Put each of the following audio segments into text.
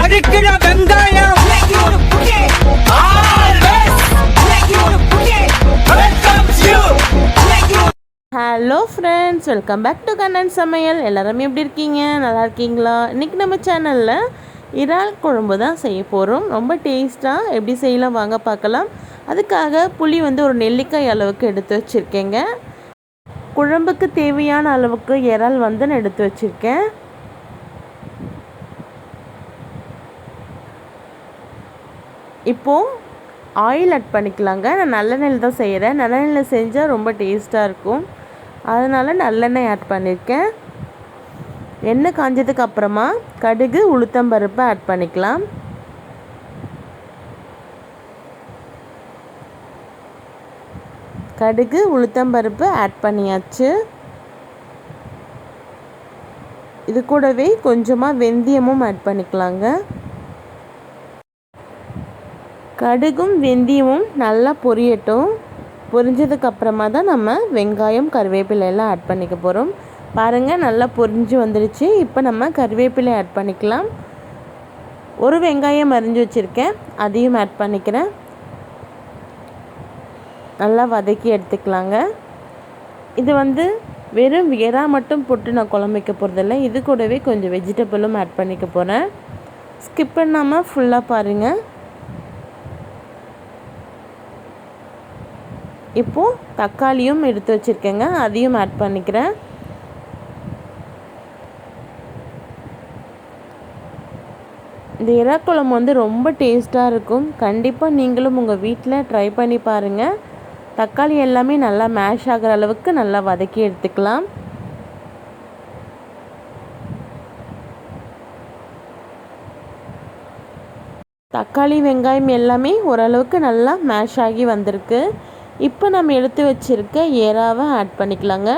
அடிக்கிற வெங்காயம். Hello friends, welcome back to Kannan Samayal. எல்லாருமே எப்படி இருக்கீங்க? நல்லா இருக்கீங்களா? இன்றைக்கி நம்ம சேனலில் இறால் குழம்பு தான் செய்ய போகிறோம். ரொம்ப டேஸ்ட்டாக எப்படி செய்யலாம் வாங்க பார்க்கலாம். அதுக்காக புளி ஒரு நெல்லிக்காய் அளவுக்கு எடுத்து வச்சுருக்கேங்க. குழம்புக்கு தேவையான அளவுக்கு இறால் நான் எடுத்து வச்சுருக்கேன். இப்போது ஆயில் ஆட் பண்ணிக்கலாங்க. நான் நல்லெண்ணெயில் தான் செய்கிறேன். நல்லெண்ணெயில் செஞ்சால் ரொம்ப டேஸ்ட்டாக இருக்கும். அதனால் நல்லெண்ணெய் ஆட் பண்ணியிருக்கேன். எண்ணெய் காஞ்சதுக்கு அப்புறமா கடுகு உளுத்தம்பருப்பை ஆட் பண்ணிக்கலாம். கடுகு உளுத்தம்பருப்பு ஆட் பண்ணியாச்சு. இது கூடவே கொஞ்சமாக வெந்தயமும் ஆட் பண்ணிக்கலாங்க. கடுகும் வெந்தயமும் நல்லா பொரியட்டும். பொரிஞ்சதுக்கப்புறமா தான் நம்ம வெங்காயம் கருவேப்பிலையெல்லாம் ஆட் பண்ணிக்க போகிறோம். பாருங்கள், நல்லா பொரிஞ்சு வந்துடுச்சு. இப்போ நம்ம கருவேப்பிலை ஆட் பண்ணிக்கலாம். ஒரு வெங்காயம் அரிஞ்சு வச்சுருக்கேன், அதையும் ஆட் பண்ணிக்கிறேன். நல்லா வதக்கி எடுத்துக்கலாங்க. இது வெறும் இறா மட்டும் போட்டு நான் குழம்பு வைக்க போகிறதில்ல. இது கூடவே கொஞ்சம் வெஜிடபிளும் ஆட் பண்ணிக்க போகிறேன். ஸ்கிப் பண்ணாமல் ஃபுல்லாக பாருங்கள். இப்போது தக்காளியும் எடுத்து வச்சுருக்கேங்க, அதையும் ஆட் பண்ணிக்கிறேன். இந்த இறா குழம்பு ரொம்ப டேஸ்ட்டாக இருக்கும். கண்டிப்பாக நீங்களும் உங்கள் வீட்டில் ட்ரை பண்ணி பாருங்கள். தக்காளி எல்லாமே நல்லா மேஷ் ஆகிற அளவுக்கு நல்லா வதக்கி எடுத்துக்கலாம். தக்காளி வெங்காயம் எல்லாமே ஓரளவுக்கு நல்லா மேஷ் ஆகி வந்திருக்கு. இப்போ நம்ம எடுத்து வச்சுருக்க எறாவை ஆட் பண்ணிக்கலாங்க.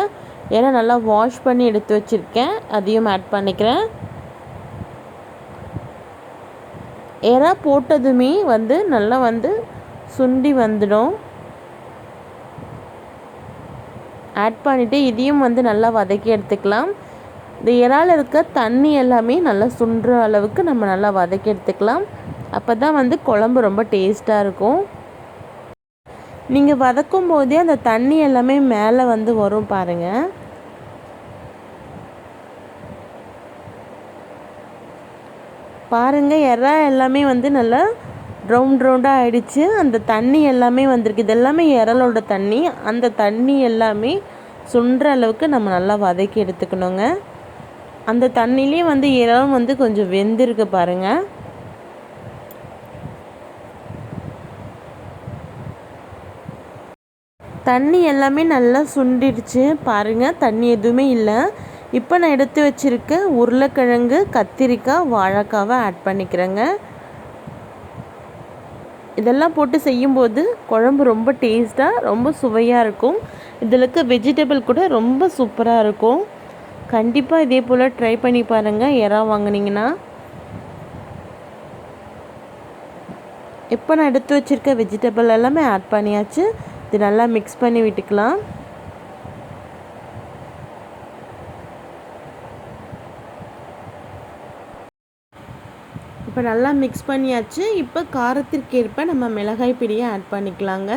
எறா நல்லா வாஷ் பண்ணி எடுத்து வச்சுருக்கேன், அதையும் ஆட் பண்ணிக்கிறேன். எறா போட்டதுமே நல்லா சுண்டி வந்துடும். ஆட் பண்ணிவிட்டு இதையும் நல்லா வதக்கி எடுத்துக்கலாம். இந்த இறால் இருக்க தண்ணி எல்லாமே நல்லா சுண்டுற அளவுக்கு நம்ம நல்லா வதக்கி எடுத்துக்கலாம். அப்போ தான் குழம்பு ரொம்ப டேஸ்ட்டாக இருக்கும். நீங்கள் வதக்கும் போதே அந்த தண்ணி எல்லாமே மேலே வரும் பாருங்கள். பாருங்கள், எறா எல்லாமே நல்லா ரவுண்டாக ஆகிடுச்சு. அந்த தண்ணி எல்லாமே வந்திருக்கு. இது எல்லாமே இறாலோட தண்ணி. அந்த தண்ணி எல்லாமே சுண்டுற அளவுக்கு நம்ம நல்லா வதக்கி எடுத்துக்கணுங்க. அந்த தண்ணியிலே இறாலும் கொஞ்சம் வெந்திருக்கு பாருங்கள். தண்ணி எல்லாமே நல்லா சுண்டிடுச்சு பாருங்கள், தண்ணி எதுவுமே இல்லை. இப்போ நான் எடுத்து வச்சுருக்க உருளைக்கிழங்கு, கத்திரிக்காய், வாழைக்காவை ஆட் பண்ணிக்கிறேங்க. இதெல்லாம் போட்டு செய்யும்போது குழம்பு ரொம்ப டேஸ்ட்டாக ரொம்ப சுவையாக இருக்கும். இதில் இருக்க வெஜிடபிள் கூட ரொம்ப சூப்பராக இருக்கும். கண்டிப்பாக இதே போல் ட்ரை பண்ணி பாருங்கள் எறா வாங்கினீங்கன்னா. இப்போ நான் எடுத்து வச்சுருக்க வெஜிடபிள் எல்லாமே ஆட் பண்ணியாச்சு. இது நல்லா மிக்ஸ் பண்ணி விட்டுக்கலாம். இப்போ நல்லா மிக்ஸ் பண்ணியாச்சு. இப்போ காரத்திற்கேற்ப நம்ம மிளகாய் பொடியை ஆட் பண்ணிக்கலாங்க.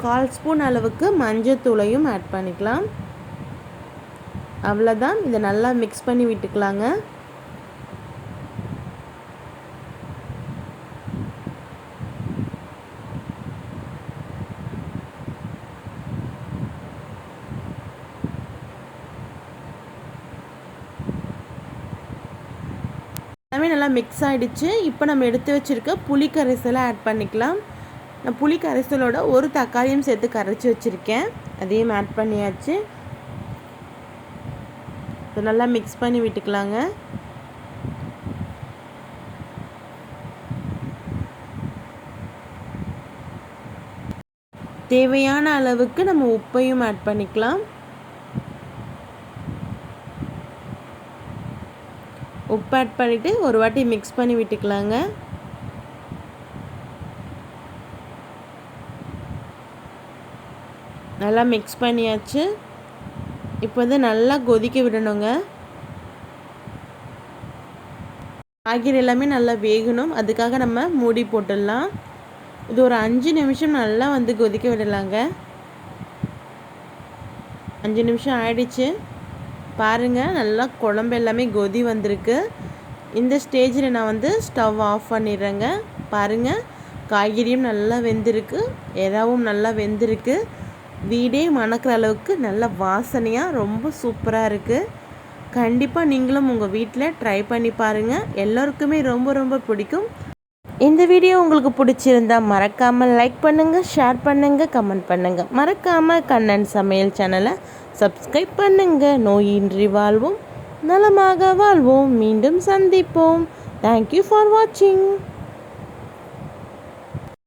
கால் ஸ்பூன் அளவுக்கு மஞ்சத்தூளையும் ஆட் பண்ணிக்கலாம். அவ்வளோதான், இதை நல்லா மிக்ஸ் பண்ணி விட்டுக்கலாங்க. எல்லாமே நல்லா மிக்ஸ் ஆகிடுச்சு. இப்போ நம்ம எடுத்து வச்சுருக்க புளி கரைசலை ஆட் பண்ணிக்கலாம். நான் புளி கரைசலோட ஒரு தக்காளியும் சேர்த்து கரைச்சி வச்சுருக்கேன், அதையும் ஆட் பண்ணியாச்சு. இதை நல்லா மிக்ஸ் பண்ணி விட்டுக்கலாங்க. தேவையான அளவுக்கு நம்ம உப்பையும் ஆட் பண்ணிக்கலாம். உப்பு ஆட் பண்ணிவிட்டு ஒரு வாட்டி மிக்ஸ் பண்ணி விட்டுக்கலாங்க. நல்லா மிக்ஸ் பண்ணியாச்சு. இப்போ வந்து நல்லா கொதிக்க விடணுங்க. காய்கறி எல்லாமே நல்லா வேகணும். அதுக்காக நம்ம மூடி போட்டுடலாம். இது ஒரு 5 நிமிஷம் நல்லா வந்து கொதிக்க விடலாங்க. 5 நிமிஷம் ஆயிடுச்சு. பாருங்கள், நல்லா குழம்பு எல்லாமே கொதி வந்திருக்கு. இந்த ஸ்டேஜில் நான் வந்து ஸ்டவ் ஆஃப் பண்ணிடுறேங்க. பாருங்கள், காய்கறியும் நல்லா வெந்திருக்கு, இறாவும் நல்லா வெந்திருக்கு. வீடே மணக்கிற அளவுக்கு நல்ல வாசனையாக ரொம்ப சூப்பராக இருக்குது. கண்டிப்பாக நீங்களும் உங்கள் வீட்டில் ட்ரை பண்ணி பாருங்கள். எல்லோருக்குமே ரொம்ப ரொம்ப பிடிக்கும். இந்த வீடியோ உங்களுக்கு பிடிச்சிருந்தா மறக்காமல் லைக் பண்ணுங்கள், ஷேர் பண்ணுங்கள், கமெண்ட் பண்ணுங்கள். மறக்காமல் கண்ணன் சமையல் சேனலை சப்ஸ்கிரைப் பண்ணுங்கள். நோயின்றி வாழ்வோம், நலமாக வாழ்வோம். மீண்டும் சந்திப்போம். தேங்க்யூ ஃபார் வாட்சிங்.